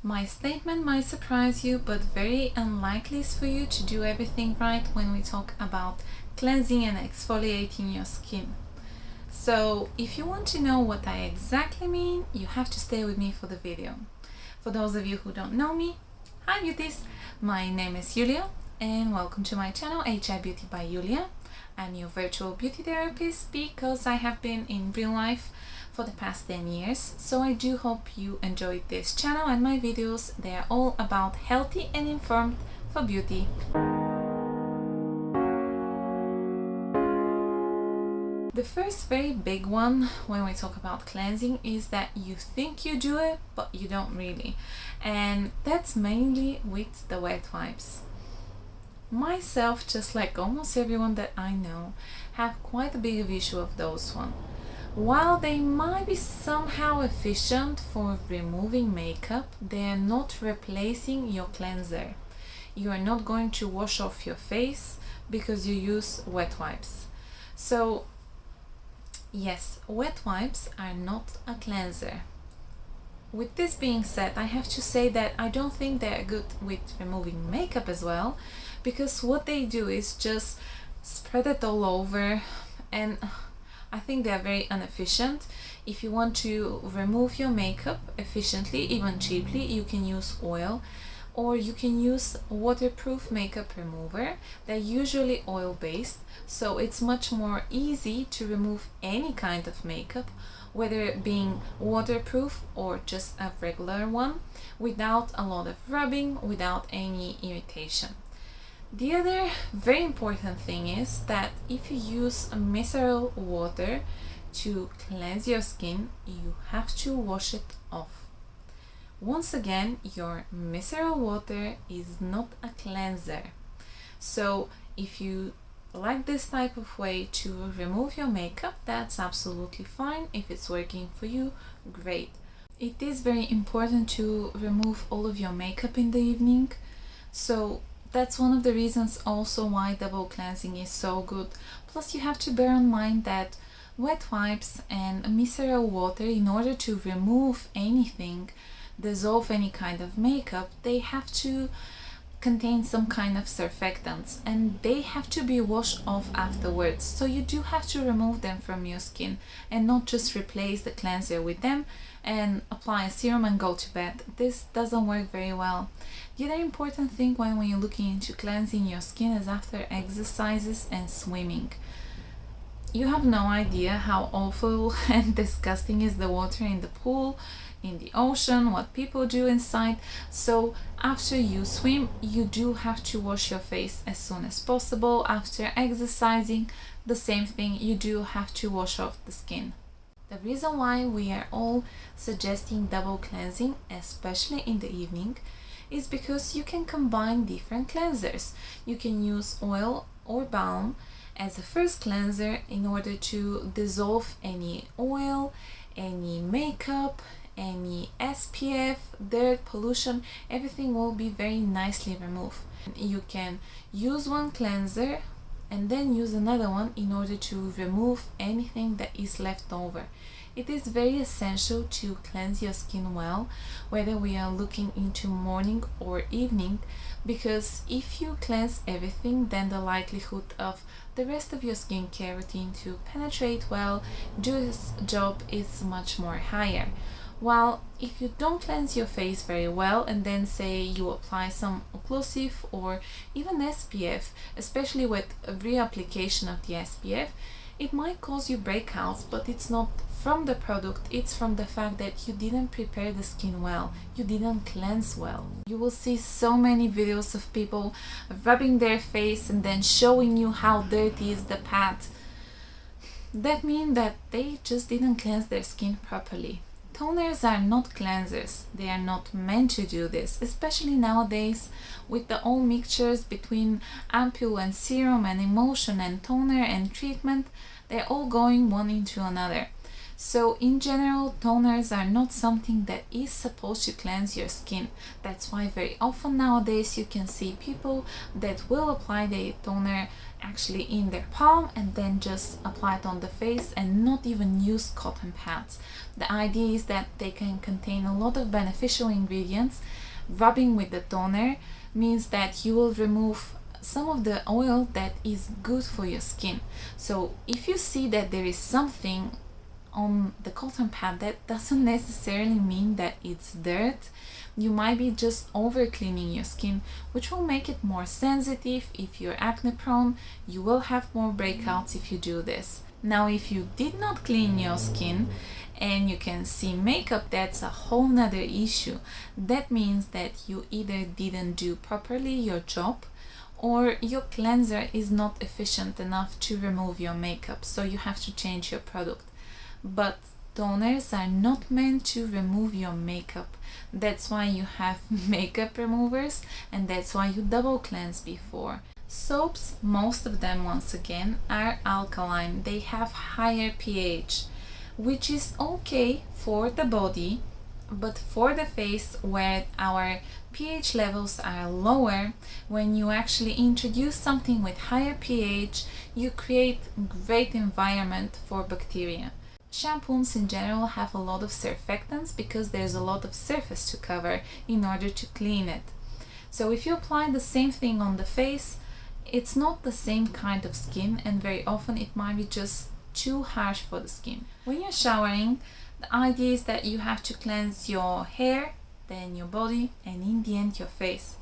My statement might surprise you, but very unlikely is for you to do everything right when we talk about cleansing and exfoliating your skin. So if you want to know what I exactly mean, you have to stay with me for the video. For those of you who don't know me, hi beauties! My name is Yulia and welcome to my channel H.ealthy by Yulia. I'm your virtual beauty therapist because I have been in real life for the past 10 years. So I do hope you enjoyed this channel and my videos. They are all about healthy and informed for beauty. The first very big one when we talk about cleansing is that you think you do it, but you don't really. And that's mainly with the wet wipes. Myself, just like almost everyone that I know, have quite a big issue of those one. While they might be somehow efficient for removing makeup, they are not replacing your cleanser. You are not going to wash off your face because you use wet wipes. So yes, wet wipes are not a cleanser. With this being said, I have to say that I don't think they're good with removing makeup as well, because what they do is just spread it all over, and I think they're very inefficient. If you want to remove your makeup efficiently, even cheaply, you can use oil, or you can use waterproof makeup remover. They're usually oil based, so it's much more easy to remove any kind of makeup, whether it being waterproof or just a regular one, without a lot of rubbing, without any irritation. The other very important thing is that if you use micellar water to cleanse your skin, you have to wash it off. Once again, your micellar water is not a cleanser. So if you like this type of way to remove your makeup, that's absolutely fine. If it's working for you, great. It is very important to remove all of your makeup in the evening, so that's one of the reasons also why double cleansing is so good. Plus you have to bear in mind that wet wipes and micellar water, in order to remove anything, dissolve any kind of makeup, they have to contain some kind of surfactants and they have to be washed off afterwards. So you do have to remove them from your skin and not just replace the cleanser with them and apply a serum and go to bed. This doesn't work very well. The other important thing when you're looking into cleansing your skin is after exercises and swimming. You have no idea how awful and disgusting is the water in the pool, in the ocean, what people do inside. So after you swim, you do have to wash your face as soon as possible. After exercising, the same thing, you do have to wash off the skin. The reason why we are all suggesting double cleansing, especially in the evening, is because you can combine different cleansers. You can use oil or balm as a first cleanser in order to dissolve any oil, any makeup, any SPF, dirt, pollution, everything will be very nicely removed. You can use one cleanser and then use another one in order to remove anything that is left over. It is very essential to cleanse your skin well, whether we are looking into morning or evening, because if you cleanse everything, then the likelihood of the rest of your skincare routine to penetrate well, do its job, is much more higher. While if you don't cleanse your face very well and then say you apply some occlusive or even SPF, especially with a reapplication of the SPF, it might cause you breakouts, but it's not from the product, it's from the fact that you didn't prepare the skin well, you didn't cleanse well. You will see so many videos of people rubbing their face and then showing you how dirty is the pad. That means that they just didn't cleanse their skin properly. Toners are not cleansers. They are not meant to do this, especially nowadays with the all mixtures between ampoule and serum and emulsion and toner and treatment. They're all going one into another. So in general, toners are not something that is supposed to cleanse your skin. That's why very often nowadays you can see people that will apply the toner actually in their palm and then just apply it on the face and not even use cotton pads. The idea is that they can contain a lot of beneficial ingredients. Rubbing with the toner means that you will remove some of the oil that is good for your skin. So if you see that there is something on the cotton pad, that doesn't necessarily mean that it's dirt. You might be just over cleaning your skin, which will make it more sensitive. If you're acne prone, you will have more breakouts if you do this. Now, if you did not clean your skin and you can see makeup, that's a whole nother issue. That means that you either didn't do properly your job, or your cleanser is not efficient enough to remove your makeup, so you have to change your product. But toners are not meant to remove your makeup. That's why you have makeup removers, and that's why you double cleanse before. Soaps, most of them once again, are alkaline. They have higher pH, which is okay for the body, but for the face, where our pH levels are lower, when you actually introduce something with higher pH, you create great environment for bacteria. Shampoos in general have a lot of surfactants because there's a lot of surface to cover in order to clean it. So if you apply the same thing on the face, it's not the same kind of skin, and very often it might be just too harsh for the skin. When you're showering, the idea is that you have to cleanse your hair, then your body, and in the end your face.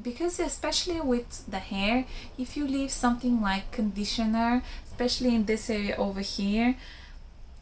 Because especially with the hair, if you leave something like conditioner, especially in this area over here,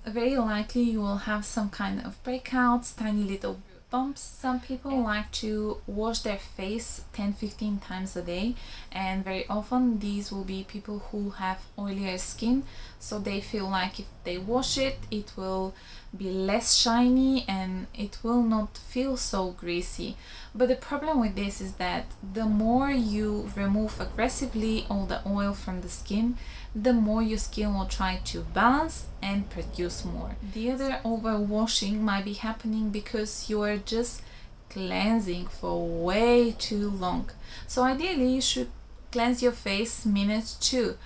very likely you will have some kind of breakouts, tiny little bumps. Some people like to wash their face 10-15 times a day, and very often these will be people who have oilier skin, so they feel like if they wash it, it will be less shiny and it will not feel so greasy. But the problem with this is that the more you remove aggressively all the oil from the skin, the more your skin will try to balance and produce more. The other overwashing might be happening because you are just cleansing for way too long. So ideally you should cleanse your face minutes too.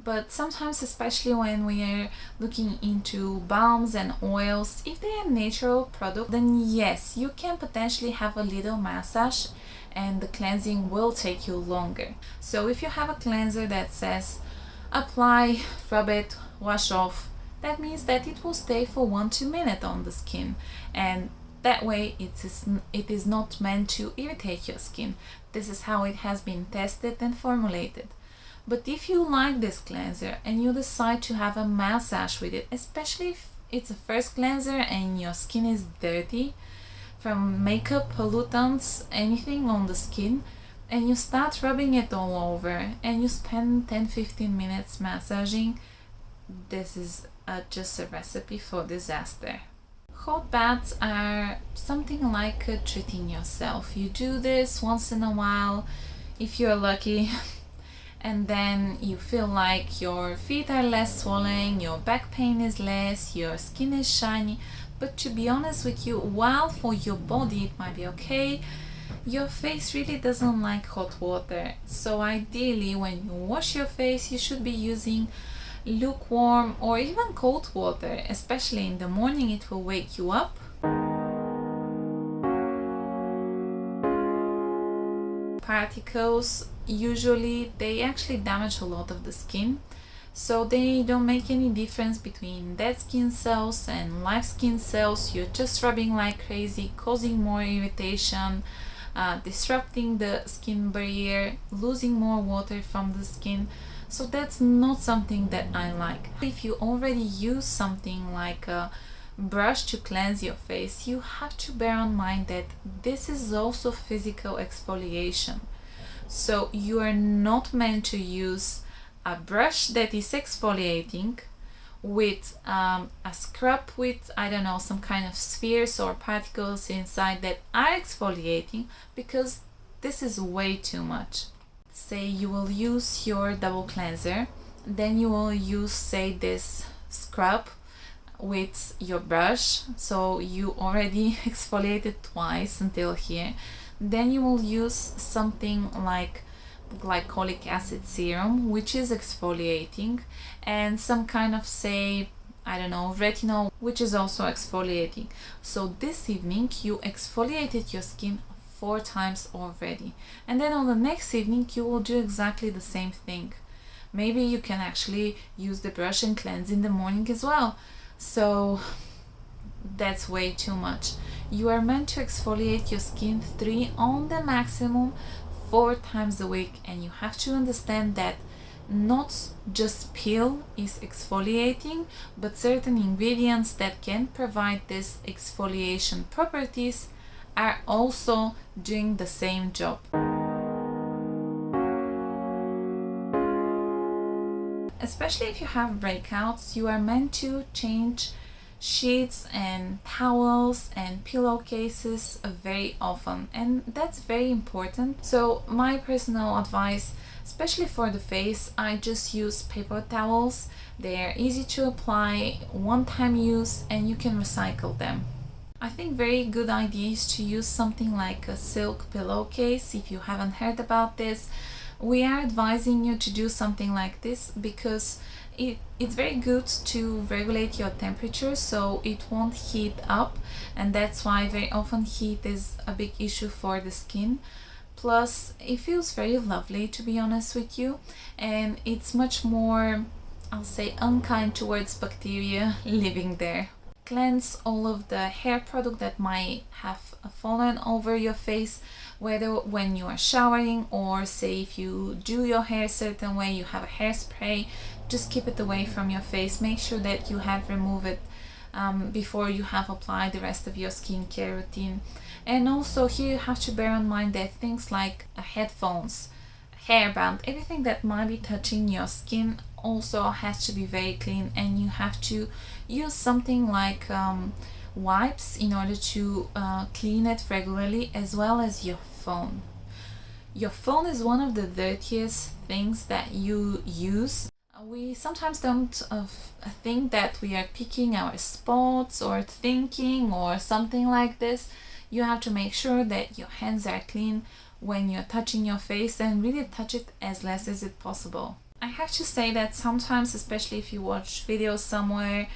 But sometimes, especially when we are looking into balms and oils, if they are natural products, then yes, you can potentially have a little massage and the cleansing will take you longer. So if you have a cleanser that says apply, rub it, wash off, that means that it will stay for 1-2 minutes on the skin, and that way it is not meant to irritate your skin. This is how it has been tested and formulated. But if you like this cleanser and you decide to have a massage with it, especially if it's a first cleanser and your skin is dirty from makeup, pollutants, anything on the skin, and you start rubbing it all over and you spend 10-15 minutes massaging, this is just a recipe for disaster. Hot baths are something like treating yourself. You do this once in a while if you're lucky, and then you feel like your feet are less swollen, your back pain is less, your skin is shiny. But to be honest with you, while for your body it might be okay, your face really doesn't like hot water. So ideally when you wash your face, you should be using lukewarm or even cold water, especially in the morning. It will wake you up. Particles, usually they actually damage a lot of the skin, so they don't make any difference between dead skin cells and live skin cells. You're just rubbing like crazy, causing more irritation, disrupting the skin barrier, losing more water from the skin. So that's not something that I like. If you already use something like a brush to cleanse your face, you have to bear in mind that this is also physical exfoliation. So you are not meant to use a brush that is exfoliating with a scrub with, I don't know, some kind of spheres or particles inside that are exfoliating, because this is way too much. Say you will use your double cleanser, then you will use, say, this scrub with your brush, so you already exfoliated twice until here. Then you will use something like glycolic acid serum, which is exfoliating, and some kind of, say, I don't know, retinol, which is also exfoliating. So this evening you exfoliated your skin 4 times already, and then on the next evening you will do exactly the same thing. Maybe you can actually use the brush and cleanse in the morning as well. So that's way too much. You are meant to exfoliate your skin 3 on the maximum 4 times a week, and you have to understand that not just peel is exfoliating, but certain ingredients that can provide this exfoliation properties are also doing the same job. Especially if you have breakouts, you are meant to change sheets and towels and pillowcases very often, and that's very important. So my personal advice, especially for the face, I just use paper towels. They're easy to apply, one-time use, and you can recycle them. I think very good idea is to use something like a silk pillowcase. If you haven't heard about this, we are advising you to do something like this because it's very good to regulate your temperature so it won't heat up, and that's why very often heat is a big issue for the skin. Plus it feels very lovely, to be honest with you, and it's much more, I'll say, unkind towards bacteria living there. Cleanse all of the hair product that might have fallen over your face, whether when you are showering or say if you do your hair a certain way, you have a hairspray, just keep it away from your face. Make sure that you have removed it before you have applied the rest of your skincare routine. And also here you have to bear in mind that things like headphones, hairband, everything that might be touching your skin also has to be very clean, and you have to use something like wipes in order to clean it regularly, as well as your phone. Your phone is one of the dirtiest things that you use. We sometimes don't think that we are picking our spots or thinking or something like this. You have to make sure that your hands are clean when you're touching your face, and really touch it as less as it possible. I have to say that sometimes, especially if you watch videos somewhere,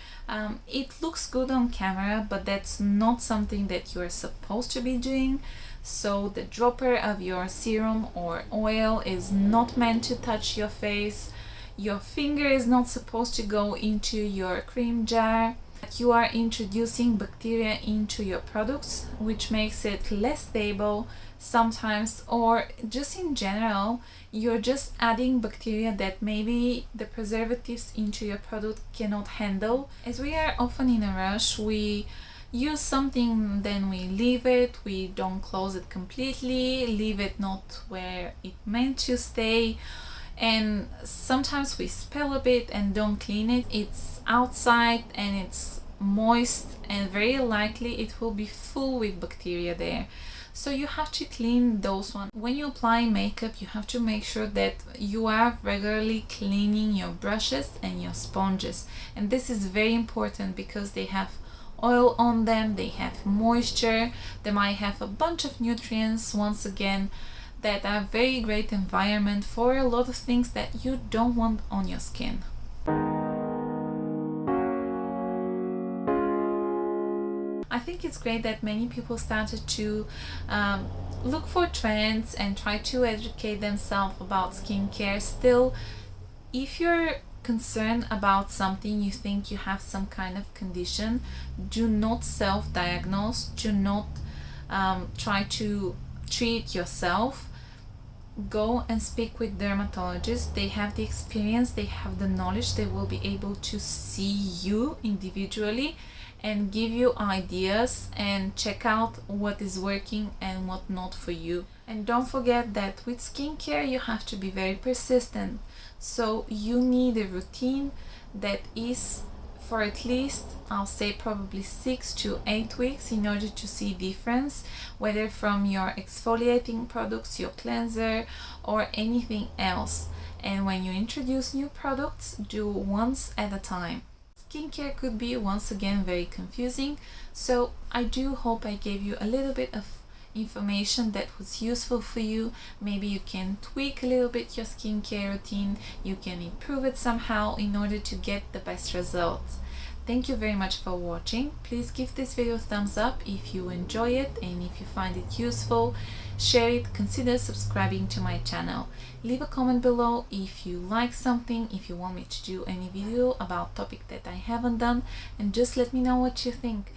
it looks good on camera, but that's not something that you're supposed to be doing. So the dropper of your serum or oil is not meant to touch your face. Your finger is not supposed to go into your cream jar. You are introducing bacteria into your products, which makes it less stable sometimes, or just in general, you're just adding bacteria that maybe the preservatives into your product cannot handle. As we are often in a rush, we use something, then we leave it, we don't close it completely, leave it not where it meant to stay, and sometimes we spill a bit and don't clean it. It's outside and it's moist, and very likely it will be full with bacteria there. So you have to clean those ones. When you apply makeup, you have to make sure that you are regularly cleaning your brushes and your sponges, and this is very important because they have oil on them, they have moisture, they might have a bunch of nutrients, once again, that are very great environment for a lot of things that you don't want on your skin. I think it's great that many people started to look for trends and try to educate themselves about skincare. Still, if you're concerned about something, you think you have some kind of condition, do not self-diagnose, do not try to treat yourself. Go and speak with dermatologists. They have the experience, they have the knowledge, they will be able to see you individually and give you ideas and check out what is working and what not for you. And don't forget that with skincare you have to be very persistent, so you need a routine that is for at least, I'll say, probably 6 to 8 weeks in order to see difference, whether from your exfoliating products, your cleanser, or anything else. And when you introduce new products, do once at a time. Skincare could be, once again, very confusing, so I do hope I gave you a little bit of information that was useful for you. Maybe you can tweak a little bit your skincare routine, you can improve it somehow in order to get the best results. Thank you very much for watching. Please give this video a thumbs up if you enjoy it, and if you find it useful, share it, consider subscribing to my channel. Leave a comment below if you like something, if you want me to do any video about topic that I haven't done, and just let me know what you think.